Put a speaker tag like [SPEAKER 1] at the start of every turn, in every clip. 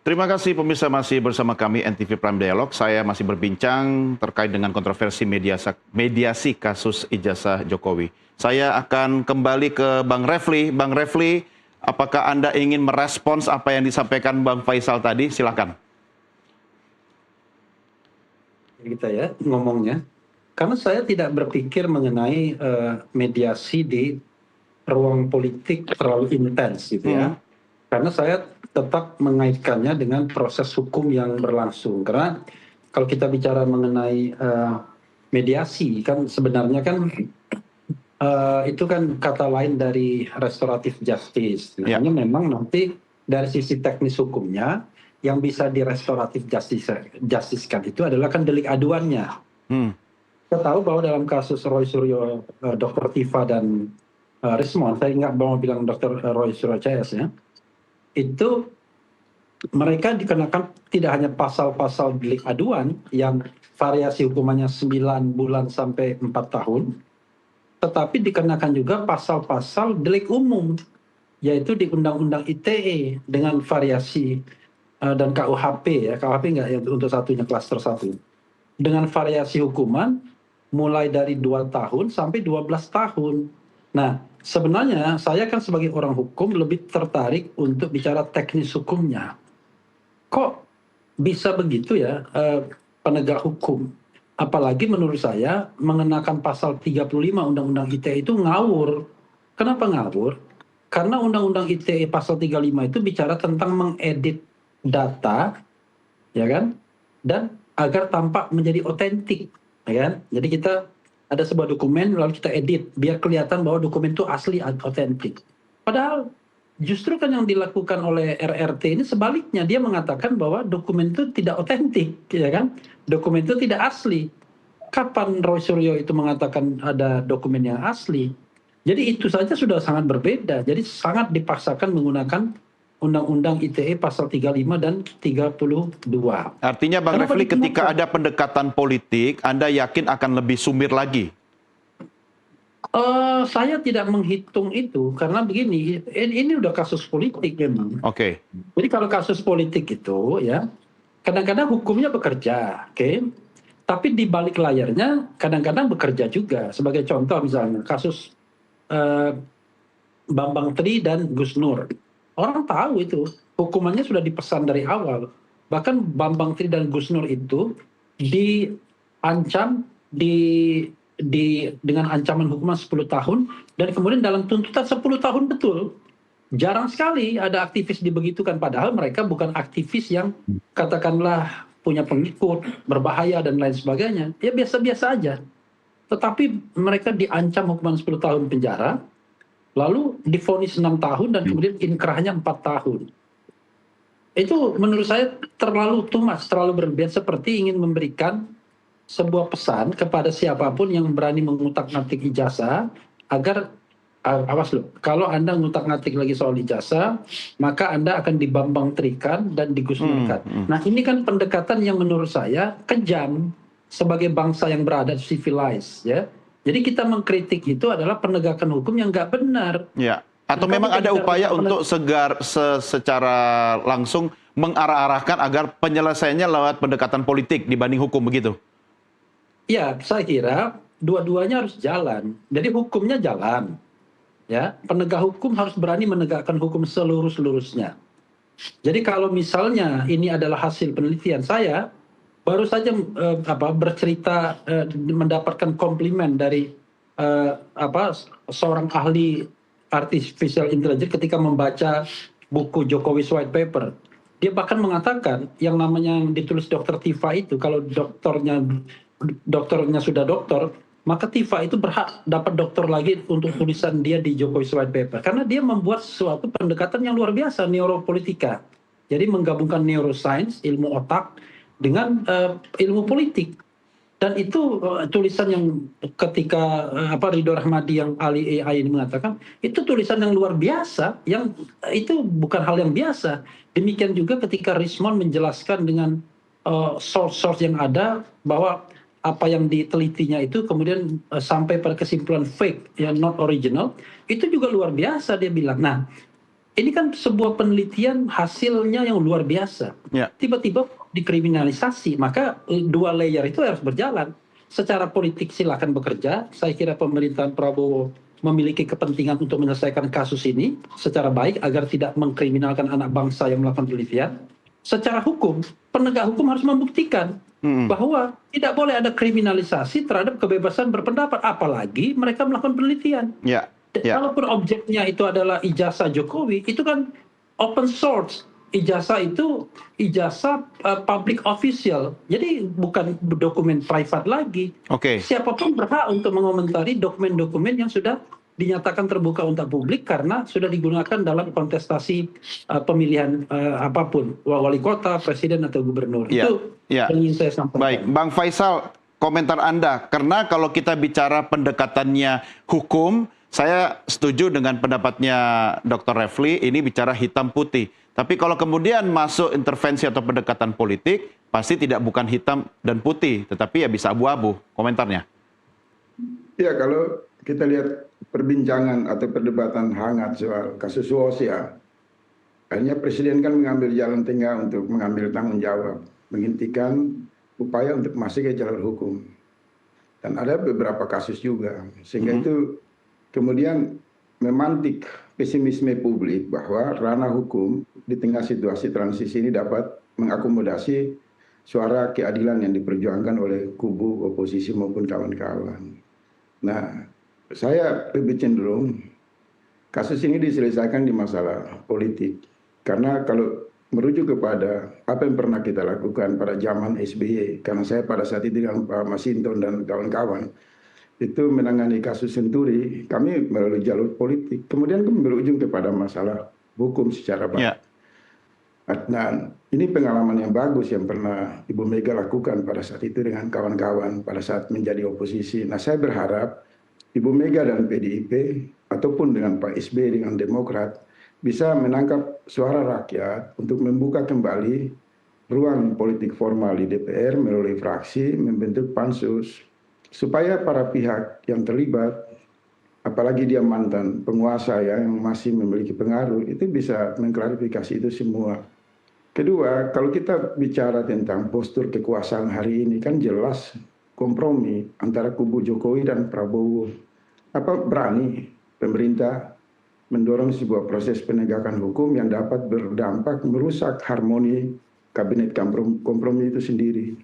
[SPEAKER 1] Terima kasih pemirsa masih bersama kami NTV Prime Dialog. Saya masih berbincang terkait dengan kontroversi mediasi kasus ijazah Jokowi. Saya akan kembali ke Bang Refli. Bang Refli, apakah Anda ingin merespons apa yang disampaikan Bang Faisal tadi? Silakan.
[SPEAKER 2] Kita ya ngomongnya, karena saya tidak berpikir mengenai mediasi di ruang politik terlalu intens gitu ya. Karena saya tetap mengaitkannya dengan proses hukum yang berlangsung. Karena kalau kita bicara mengenai mediasi kan sebenarnya kan itu kan kata lain dari restoratif justice. Hanya memang nanti dari sisi teknis hukumnya yang bisa di restoratif justice kan itu adalah kan delik aduannya. Kita tahu bahwa dalam kasus Roy Suryo, Dr. Tifa dan Rismon, saya nggak mau bilang Dr. Roy Suryo CS ya, itu mereka dikenakan tidak hanya pasal-pasal delik aduan yang variasi hukumannya 9 bulan sampai 4 tahun, tetapi dikenakan juga pasal-pasal delik umum, yaitu di Undang-Undang ITE dengan variasi dan KUHP ya, KUHP nggak ya untuk satunya klaster 1, dengan variasi hukuman mulai dari 2 tahun sampai 12 tahun. Nah, sebenarnya saya kan sebagai orang hukum lebih tertarik untuk bicara teknis hukumnya. Kok bisa begitu ya penegak hukum? Apalagi menurut saya mengenakan pasal 35 Undang-Undang ITE itu ngawur. Kenapa ngawur? Karena Undang-Undang ITE pasal 35 itu bicara tentang mengedit data, ya kan? Dan agar tampak menjadi otentik, ya kan? Jadi kita ada sebuah dokumen lalu kita edit biar kelihatan bahwa dokumen itu asli otentik. Padahal justru kan yang dilakukan oleh RRT ini sebaliknya, dia mengatakan bahwa dokumen itu tidak otentik, ya kan? Dokumen itu tidak asli. Kapan Roy Suryo itu mengatakan ada dokumen yang asli? Jadi itu saja sudah sangat berbeda. Jadi sangat dipaksakan menggunakan Undang-Undang ITE pasal 35 dan 32.
[SPEAKER 1] Artinya Bang Refli, ketika ada pendekatan politik, Anda yakin akan lebih sumir lagi?
[SPEAKER 2] Saya tidak menghitung itu karena begini, ini udah kasus politik memang.
[SPEAKER 1] Oke.
[SPEAKER 2] Jadi kalau kasus politik itu ya, kadang-kadang hukumnya bekerja, oke? Tapi di balik layarnya kadang-kadang bekerja juga. Sebagai contoh misalnya kasus Bambang Tri dan Gus Nur. Orang tahu itu, hukumannya sudah dipesan dari awal. Bahkan Bambang Tri dan Gus Nur itu diancam dengan ancaman hukuman 10 tahun dan kemudian dalam tuntutan 10 tahun betul. Jarang sekali ada aktivis dibegitukan, padahal mereka bukan aktivis yang katakanlah punya pengikut, berbahaya dan lain sebagainya. Ya biasa-biasa aja. Tetapi mereka diancam hukuman 10 tahun penjara, lalu divonis 6 tahun dan kemudian inkrahnya 4 tahun. Itu menurut saya terlalu too much, terlalu berlebihan, seperti ingin memberikan sebuah pesan kepada siapapun yang berani mengutak-ngatik ijazah agar awas loh, kalau Anda ngutak-ngatik lagi soal ijazah, maka Anda akan dibambang terikan dan digusnurkan. Nah ini kan pendekatan yang menurut saya kejam sebagai bangsa yang berada civilized ya. Jadi kita mengkritik itu adalah penegakan hukum yang nggak benar.
[SPEAKER 1] Ya. Atau memang ada upaya untuk secara langsung mengarah-arahkan agar penyelesaiannya lewat pendekatan politik dibanding hukum, begitu?
[SPEAKER 2] Ya, saya kira dua-duanya harus jalan. Jadi hukumnya jalan. Ya, penegak hukum harus berani menegakkan hukum seluruh-seluruhnya. Jadi kalau misalnya ini adalah hasil penelitian saya, baru saja bercerita mendapatkan komplimen dari seorang ahli artificial intelligence ketika membaca buku Jokowi's White Paper. Dia bahkan mengatakan yang namanya yang ditulis Dr. Tifa itu, kalau dokternya sudah doktor, maka Tifa itu berhak dapat doktor lagi untuk tulisan dia di Jokowi's White Paper. Karena dia membuat suatu pendekatan yang luar biasa, neuropolitika. Jadi menggabungkan neuroscience, ilmu otak, dengan ilmu politik. Dan itu tulisan yang ketika Ridho Rahmadi yang ahli AI ini mengatakan, itu tulisan yang luar biasa, yang itu bukan hal yang biasa. Demikian juga ketika Rismon menjelaskan dengan source-source yang ada, bahwa apa yang ditelitinya itu kemudian sampai pada kesimpulan fake, ya not original, itu juga luar biasa dia bilang. Nah, ini kan sebuah penelitian hasilnya yang luar biasa.
[SPEAKER 1] Ya.
[SPEAKER 2] Tiba-tiba dikriminalisasi, maka dua layer itu harus berjalan. Secara politik silakan bekerja. Saya kira pemerintahan Prabowo memiliki kepentingan untuk menyelesaikan kasus ini secara baik agar tidak mengkriminalkan anak bangsa yang melakukan penelitian. Secara hukum, penegak hukum harus membuktikan bahwa tidak boleh ada kriminalisasi terhadap kebebasan berpendapat, apalagi mereka melakukan penelitian.
[SPEAKER 1] Ya. Ya.
[SPEAKER 2] Kalaupun objeknya itu adalah ijazah Jokowi, itu kan open source. Ijazah itu ijazah public official, jadi bukan dokumen private lagi.
[SPEAKER 1] Oke.
[SPEAKER 2] Siapapun berhak untuk mengomentari dokumen-dokumen yang sudah dinyatakan terbuka untuk publik karena sudah digunakan dalam kontestasi pemilihan apapun, wali kota, presiden atau gubernur.
[SPEAKER 1] Ya.
[SPEAKER 2] Itu
[SPEAKER 1] Ya.
[SPEAKER 2] yang ingin saya sampaikan.
[SPEAKER 1] Baik, Bang Faisal, komentar Anda, karena kalau kita bicara pendekatannya hukum, saya setuju dengan pendapatnya Dr. Refli, ini bicara hitam putih. Tapi kalau kemudian masuk intervensi atau pendekatan politik, pasti tidak bukan hitam dan putih, tetapi ya bisa abu-abu. Komentarnya.
[SPEAKER 3] Ya, kalau kita lihat perbincangan atau perdebatan hangat soal kasus Suosi ya, akhirnya Presiden kan mengambil jalan tengah untuk mengambil tanggung jawab, menghentikan upaya untuk masuk ke jalur hukum. Dan ada beberapa kasus juga, sehingga itu kemudian memantik pesimisme publik bahwa ranah hukum di tengah situasi transisi ini dapat mengakomodasi suara keadilan yang diperjuangkan oleh kubu oposisi maupun kawan-kawan. Nah, saya lebih cenderung kasus ini diselesaikan di masalah politik. Karena kalau merujuk kepada apa yang pernah kita lakukan pada zaman SBY, karena saya pada saat itu dengan Pak Masinton dan kawan-kawan, itu menangani kasus Senturi, kami melalui jalur politik. Kemudian kami berujung kepada masalah hukum secara baik.
[SPEAKER 1] Ya.
[SPEAKER 3] Nah, ini pengalaman yang bagus yang pernah Ibu Mega lakukan pada saat itu dengan kawan-kawan pada saat menjadi oposisi. Nah, saya berharap Ibu Mega dan PDIP ataupun dengan Pak SBY dengan Demokrat bisa menangkap suara rakyat untuk membuka kembali ruang politik formal di DPR melalui fraksi, membentuk pansus, supaya para pihak yang terlibat, apalagi dia mantan penguasa ya, yang masih memiliki pengaruh, itu bisa mengklarifikasi itu semua. Kedua, kalau kita bicara tentang postur kekuasaan hari ini, kan jelas kompromi antara kubu Jokowi dan Prabowo. Apa berani pemerintah mendorong sebuah proses penegakan hukum yang dapat berdampak merusak harmoni kabinet kompromi itu sendiri.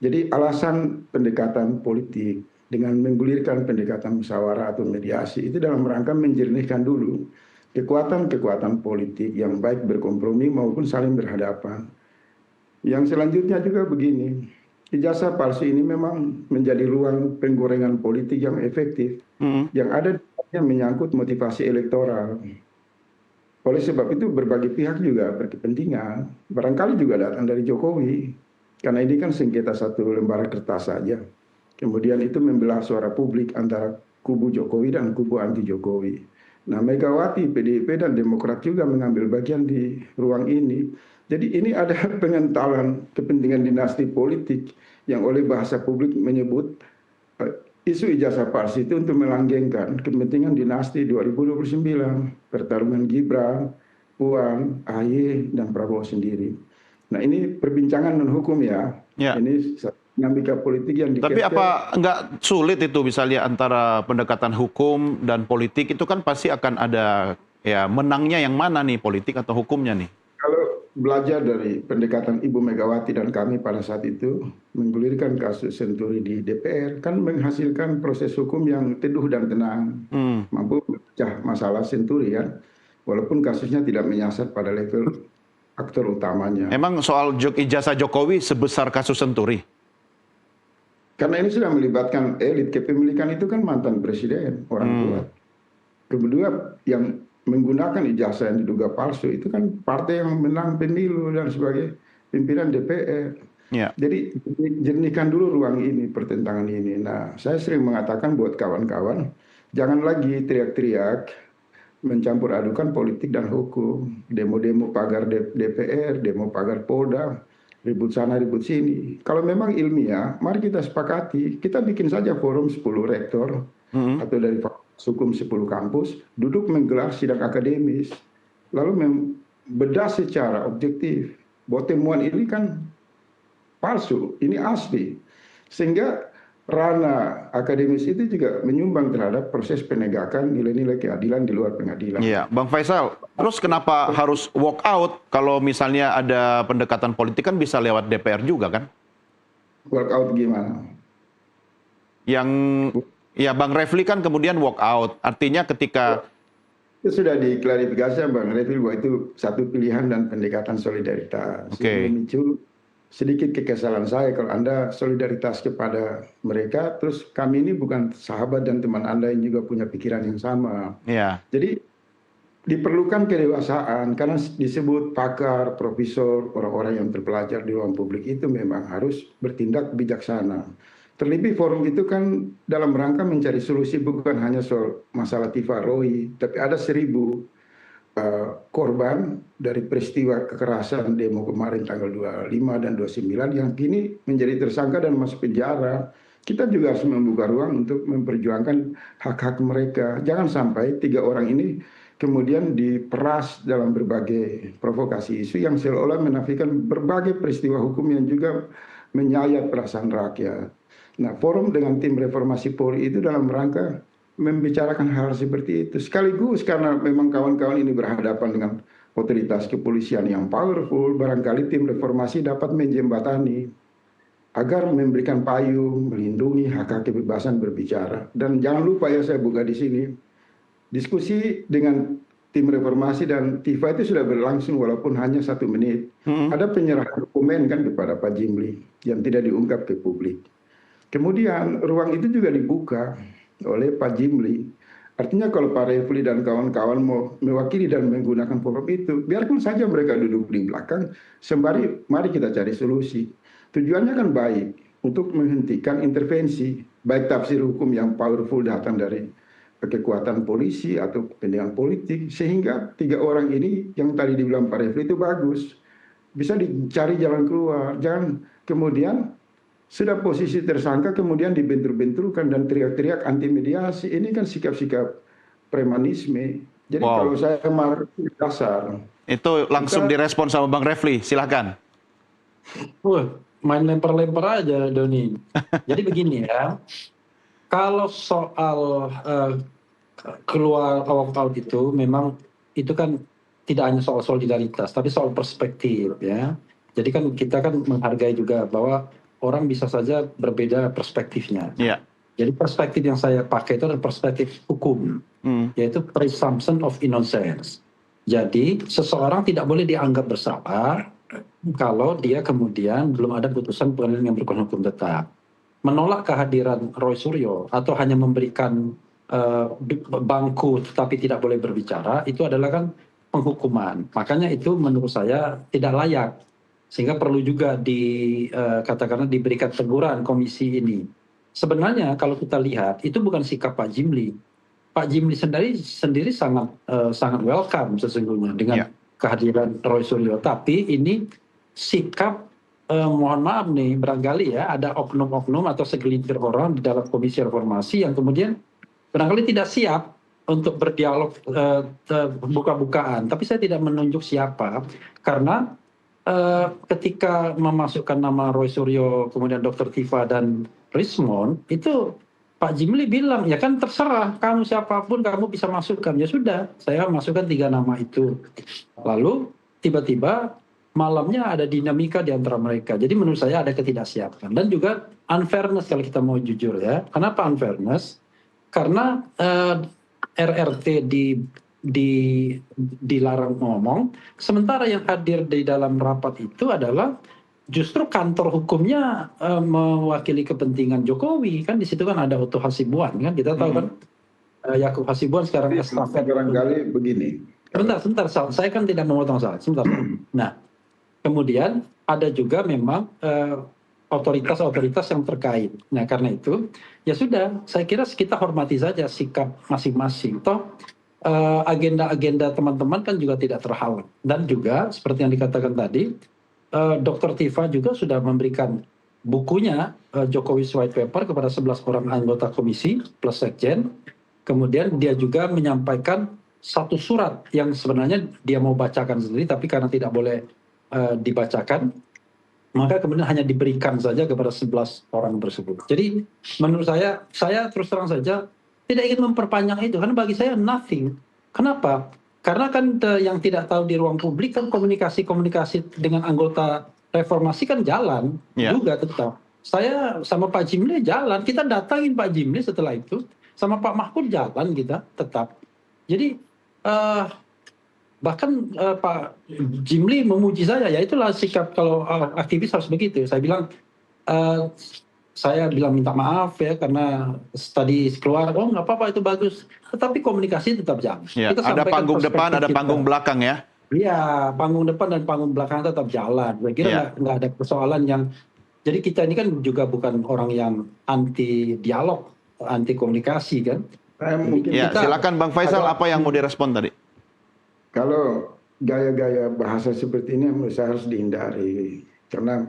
[SPEAKER 3] Jadi alasan pendekatan politik dengan menggulirkan pendekatan musyawarah atau mediasi itu dalam rangka menjernihkan dulu kekuatan-kekuatan politik yang baik berkompromi maupun saling berhadapan. Yang selanjutnya juga begini, ijazah palsu ini memang menjadi ruang penggorengan politik yang efektif, yang ada menyangkut motivasi elektoral. Oleh sebab itu berbagai pihak juga berkepentingan, barangkali juga datang dari Jokowi, karena ini kan sengketa satu lembar kertas saja. Kemudian itu membelah suara publik antara kubu Jokowi dan kubu anti Jokowi. Nah, Megawati, PDIP dan Demokrat juga mengambil bagian di ruang ini. Jadi ini ada pengentalan kepentingan dinasti politik yang oleh bahasa publik menyebut isu ijazah palsu itu untuk melanggengkan kepentingan dinasti 2029, pertarungan Gibran, Puan, AHY, dan Prabowo sendiri. Nah, ini perbincangan non hukum ya. Ini dinamika politik yang
[SPEAKER 1] Tapi apa nggak sulit itu misalnya antara pendekatan hukum dan politik itu kan pasti akan ada ya menangnya yang mana nih, politik atau hukumnya nih?
[SPEAKER 3] Kalau belajar dari pendekatan Ibu Megawati dan kami pada saat itu menggulirkan kasus Senturi di DPR kan menghasilkan proses hukum yang teduh dan tenang, mampu memecah masalah Senturi kan, walaupun kasusnya tidak menyasar pada level aktor utamanya.
[SPEAKER 1] Emang soal ijazah Jokowi sebesar kasus Senturi?
[SPEAKER 3] Karena ini sudah melibatkan elit, kepemilikan itu kan mantan presiden, orang kuat. Kedua, yang menggunakan ijazah yang diduga palsu itu kan partai yang menang pemilu dan sebagai pimpinan DPR. Jadi jernihkan dulu ruang ini, pertentangan ini. Nah, saya sering mengatakan buat kawan-kawan, jangan lagi teriak-teriak mencampur adukan politik dan hukum. Demo-demo pagar DPR, demo pagar Polda, ribut sana ribut sini. Kalau memang ilmiah, mari kita sepakati, kita bikin saja forum 10 rektor atau dari hukum 10 kampus, duduk menggelar sidang akademis lalu membedah secara objektif bahwa temuan ini kan palsu, ini asli. Sehingga ranah akademis itu juga menyumbang terhadap proses penegakan nilai-nilai keadilan di luar pengadilan.
[SPEAKER 1] Iya, Bang Faisal, terus kenapa harus walk out kalau misalnya ada pendekatan politik kan bisa lewat DPR juga kan?
[SPEAKER 3] Walk out gimana?
[SPEAKER 1] Yang ya Bang Refli kan kemudian walk out, artinya ketika
[SPEAKER 3] Itu sudah diklarifikasi Bang Refli bahwa itu satu pilihan dan pendekatan solidaritas.
[SPEAKER 1] Oke.
[SPEAKER 3] Memicu sedikit kekesalan saya kalau Anda solidaritas kepada mereka, terus kami ini bukan sahabat dan teman Anda yang juga punya pikiran yang sama.
[SPEAKER 1] ya
[SPEAKER 3] Jadi diperlukan kedewasaan karena disebut pakar, profesor, orang-orang yang terpelajar di ruang publik itu memang harus bertindak bijaksana. Terlebih forum itu kan dalam rangka mencari solusi bukan hanya soal masalah Tifa Roy, tapi ada 1.000 korban dari peristiwa kekerasan demo kemarin tanggal 25 dan 29 yang kini menjadi tersangka dan masuk penjara. Kita juga harus membuka ruang untuk memperjuangkan hak-hak mereka. Jangan sampai 3 orang ini kemudian diperas dalam berbagai provokasi isu yang seolah-olah menafikan berbagai peristiwa hukum yang juga menyayat perasaan rakyat. Nah, forum dengan tim reformasi Polri itu dalam rangka membicarakan hal seperti itu. Sekaligus karena memang kawan-kawan ini berhadapan dengan otoritas kepolisian yang powerful, barangkali tim reformasi dapat menjembatani agar memberikan payung, melindungi hak-hak kebebasan berbicara. Dan jangan lupa ya, saya buka di sini, diskusi dengan tim reformasi dan Tifa itu sudah berlangsung walaupun hanya 1 menit. Ada penyerahan dokumen kan kepada Pak Jimli yang tidak diungkap ke publik. Kemudian ruang itu juga dibuka oleh Pak Jimli. Artinya kalau Pak Refli dan kawan-kawan mau mewakili dan menggunakan forum itu, biarkan saja mereka duduk di belakang, sembari mari kita cari solusi. Tujuannya kan baik, untuk menghentikan intervensi, baik tafsir hukum yang powerful datang dari kekuatan polisi atau kepentingan politik, sehingga 3 orang ini yang tadi dibilang Pak Refli itu bagus. Bisa dicari jalan keluar, jangan kemudian sudah posisi tersangka kemudian dibentur-benturkan dan teriak-teriak anti mediasi. Ini kan sikap-sikap premanisme. Jadi kalau saya marah dasar.
[SPEAKER 1] itu langsung direspon sama Bang Refli, silakan.
[SPEAKER 2] Main lempar-lempar aja Doni. Jadi begini ya, kalau soal keluar walk out itu memang itu kan tidak hanya soal solidaritas, tapi soal perspektif ya. Jadi kan kita kan menghargai juga bahwa orang bisa saja berbeda perspektifnya.
[SPEAKER 1] Iya.
[SPEAKER 2] Jadi perspektif yang saya pakai itu adalah perspektif hukum, yaitu presumption of innocence. Jadi seseorang tidak boleh dianggap bersalah kalau dia kemudian belum ada putusan pengadilan yang berkuasa hukum tetap. Menolak kehadiran Roy Suryo atau hanya memberikan bangku tetapi tidak boleh berbicara, itu adalah kan penghukuman. Makanya itu menurut saya tidak layak. Sehingga perlu juga katakanlah diberikan teguran komisi ini. Sebenarnya kalau kita lihat itu bukan sikap Pak Jimli. Pak Jimli sendiri sangat welcome sesungguhnya dengan kehadiran Roy Suryo. Tapi ini sikap mohon maaf nih barangkali ya ada oknum-oknum atau segelintir orang di dalam komisi reformasi yang kemudian barangkali tidak siap untuk berdialog buka-bukaan. Tapi saya tidak menunjuk siapa karena ketika memasukkan nama Roy Suryo, kemudian Dr. Tifa dan Rismond, itu Pak Jimli bilang, ya kan terserah, kamu siapapun kamu bisa masukkan. Ya sudah, saya masukkan 3 nama itu. Lalu tiba-tiba malamnya ada dinamika di antara mereka. Jadi menurut saya ada ketidaksiapan. Dan juga unfairness kalau kita mau jujur ya. Kenapa unfairness? Karena RRT dilarang ngomong, sementara yang hadir di dalam rapat itu adalah justru kantor hukumnya mewakili kepentingan Jokowi. Kan di situ kan ada Otto Hasibuan kan, kita tahu kan Yakub Hasibuan sekarang estafet.
[SPEAKER 3] Barangkali begini.
[SPEAKER 2] Sebentar, saya kan tidak memotong salah. Sebentar. Nah, kemudian ada juga memang otoritas-otoritas yang terkait. Nah, karena itu ya sudah, saya kira kita hormati saja sikap masing-masing. Toh agenda-agenda teman-teman kan juga tidak terhalang. Dan juga seperti yang dikatakan tadi, Dr. Tifa juga sudah memberikan bukunya Jokowi's White Paper kepada 11 orang anggota komisi plus sekjen. Kemudian dia juga menyampaikan satu surat yang sebenarnya dia mau bacakan sendiri, tapi karena tidak boleh dibacakan, maka kemudian hanya diberikan saja kepada 11 orang tersebut. Jadi menurut saya terus terang saja tidak ingin memperpanjang itu, karena bagi saya nothing. Kenapa? Karena kan yang tidak tahu di ruang publik kan komunikasi dengan anggota reformasi kan jalan juga tetap. Saya sama Pak Jimli jalan, kita datangin Pak Jimli setelah itu, sama Pak Mahfud jalan kita tetap. Jadi bahkan Pak Jimli memuji saya, ya itulah sikap kalau aktivis harus begitu. Saya bilang minta maaf ya karena tadi keluar, oh nggak apa-apa itu bagus, tetapi komunikasi tetap jalan.
[SPEAKER 1] Ya, ada panggung depan, ada panggung belakang ya.
[SPEAKER 2] Iya, panggung depan dan panggung belakang tetap jalan. Saya kira nggak ada persoalan yang. Jadi kita ini kan juga bukan orang yang anti dialog, anti komunikasi kan.
[SPEAKER 1] Silakan Bang Faisal, apa yang mau direspon tadi?
[SPEAKER 3] Kalau gaya-gaya bahasa seperti ini menurut saya harus dihindari, karena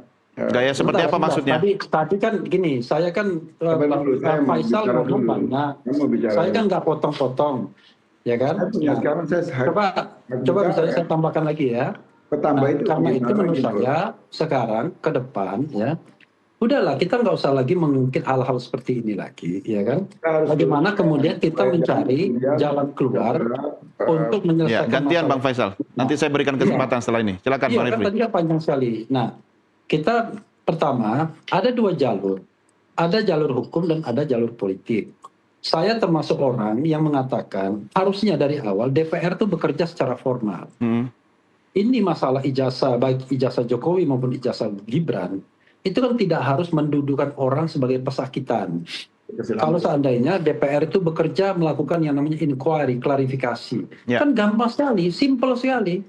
[SPEAKER 1] gaya seperti apa maksudnya?
[SPEAKER 2] Tadi kan gini, saya kan Bang Faisal ngomong banyak, saya kan nggak potong-potong, ya kan? Coba bisa saya tambahkan lagi ya. Karena itu menurut saya sekarang ke depan ya, udahlah kita nggak usah lagi mengungkit hal-hal seperti ini lagi, ya kan? Bagaimana kemudian kita mencari jalan keluar untuk menyelesaikan
[SPEAKER 1] gantian Bang Faisal. Nanti saya berikan kesempatan setelah ini. Silakan Bang Refli.
[SPEAKER 2] Tadi kan panjang sekali. Nah, kita pertama ada dua jalur. Ada jalur hukum dan ada jalur politik. Saya termasuk orang yang mengatakan harusnya dari awal DPR itu bekerja secara formal. Ini masalah ijazah, baik ijazah Jokowi maupun ijazah Gibran, itu kan tidak harus mendudukan orang sebagai pesakitan. Kalau seandainya DPR itu bekerja melakukan yang namanya inquiry, klarifikasi, kan gampang sekali, simple sekali.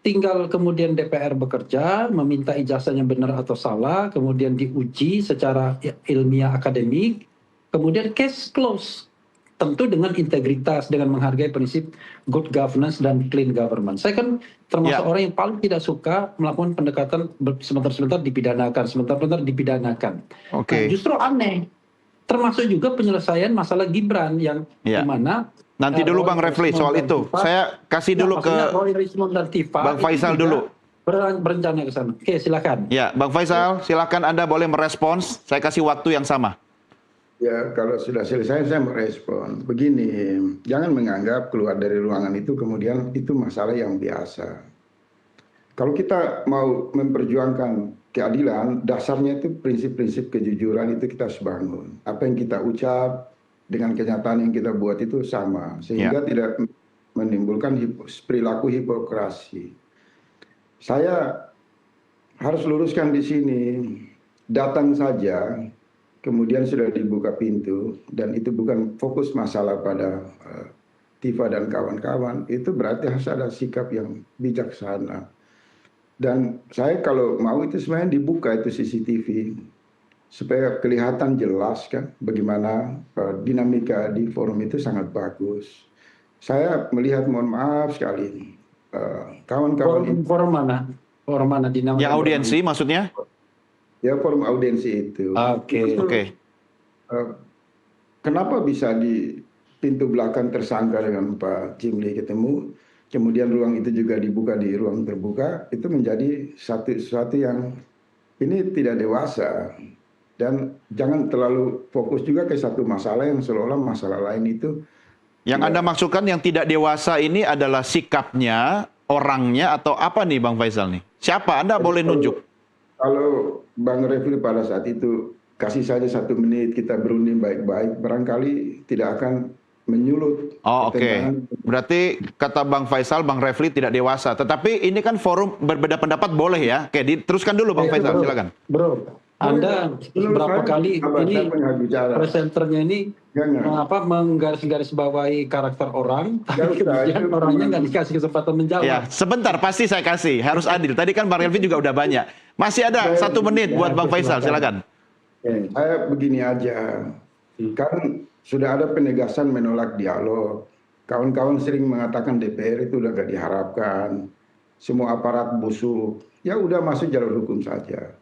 [SPEAKER 2] Tinggal kemudian DPR bekerja, meminta ijazahnya benar atau salah, kemudian diuji secara ilmiah akademik, kemudian case close. Tentu dengan integritas, dengan menghargai prinsip good governance dan clean government. Saya kan termasuk orang yang paling tidak suka melakukan pendekatan sebentar-sebentar dipidanakan, sebentar-sebentar dipidanakan. Nah, justru aneh. Termasuk juga penyelesaian masalah Gibran yang dimana
[SPEAKER 1] nanti dulu Bang Refli soal itu. Saya kasih dulu ke Bang Faisal dulu.
[SPEAKER 2] Berencana ke sana. Oke, silakan.
[SPEAKER 1] Ya, Bang Faisal, silakan Anda boleh merespons. Saya kasih waktu yang sama.
[SPEAKER 3] Ya, kalau sudah selesai saya merespon. Begini, jangan menganggap keluar dari ruangan itu kemudian itu masalah yang biasa. Kalau kita mau memperjuangkan keadilan, dasarnya itu prinsip-prinsip kejujuran itu kita harus bangun. Apa yang kita ucap dengan kenyataan yang kita buat itu sama, sehingga tidak menimbulkan perilaku hipokrasi. Saya harus luruskan di sini, datang saja, kemudian sudah dibuka pintu, dan itu bukan fokus masalah pada Tifa dan kawan-kawan, itu berarti harus ada sikap yang bijaksana. Dan saya kalau mau itu sebenarnya dibuka itu CCTV, supaya kelihatan jelas kan bagaimana dinamika di forum itu sangat bagus. Saya melihat, mohon maaf sekali, kawan-kawan
[SPEAKER 2] forum mana? Forum mana dinamika?
[SPEAKER 1] Yang audiensi maksudnya?
[SPEAKER 3] Ya, forum audiensi itu.
[SPEAKER 2] Oke.
[SPEAKER 3] Kenapa bisa di pintu belakang tersangka dengan Pak Jimli ketemu, kemudian ruang itu juga dibuka di ruang terbuka, itu menjadi sesuatu yang ini tidak dewasa. Dan jangan terlalu fokus juga ke satu masalah yang seolah-olah masalah lain itu.
[SPEAKER 1] Yang Anda maksudkan yang tidak dewasa ini adalah sikapnya, orangnya, atau apa nih Bang Faisal nih? Siapa? Anda boleh nunjuk.
[SPEAKER 3] Kalau Bang Refli pada saat itu kasih saja 1 menit kita berunding baik-baik, barangkali tidak akan menyulut.
[SPEAKER 1] Oh, oke. Berarti kata Bang Faisal, Bang Refli tidak dewasa. Tetapi ini kan forum berbeda pendapat boleh ya? Oke, diteruskan dulu Bang Faisal, silakan.
[SPEAKER 2] Bro, Anda berapa kali ini presenternya ini menggaris-bawahi karakter orang, tapi kemudian orangnya nggak dikasih kesempatan menjawab.
[SPEAKER 1] Ya, sebentar, pasti saya kasih. Harus adil. Tadi kan Bang Refli juga udah banyak. Masih ada 1 menit buat Bang Faisal, silakan.
[SPEAKER 3] Saya begini aja, kan sudah ada penegasan menolak dialog. Kawan-kawan sering mengatakan DPR itu udah gak diharapkan, semua aparat busuk. Ya udah masuk jalur hukum saja.